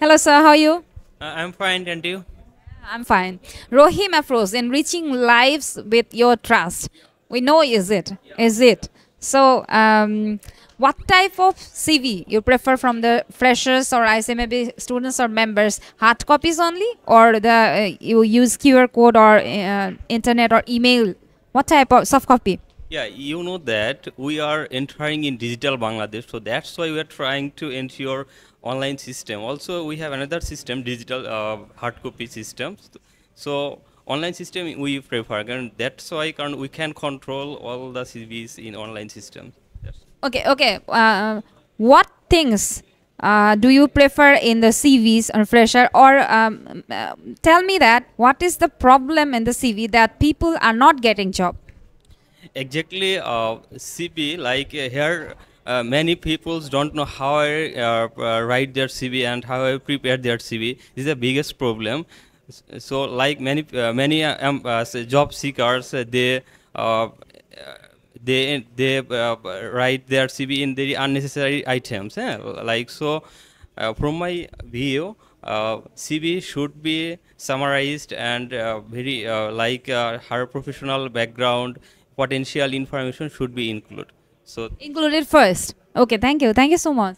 Hello, sir. How are you? I'm fine, and you? I'm fine. Rohim Afroz, enriching lives with your trust. We know is it? Is it? So, what type of CV you prefer from the freshers, or I say maybe students or members? Hard copies only, or you use QR code or internet or email? What type of soft copy? Yeah, you know that we are entering in digital Bangladesh, so that's why we are trying to ensure online system. Also, we have another system, digital hard copy systems. So online system we prefer, and that's why we can control all the CVs in online systems. Yes. Okay, okay. What things do you prefer in the CVs on fresher, or tell me that what is the problem in the CV that people are not getting job? Exactly, CV, like here, many people don't know how I write their CV and how I prepare their CV. This is the biggest problem. So, like say job seekers, uh, they write their CV in the unnecessary items. Like so, from my view, CV should be summarized and very her professional background, potential information should be included. So Included first. Okay, thank you. Thank you so much.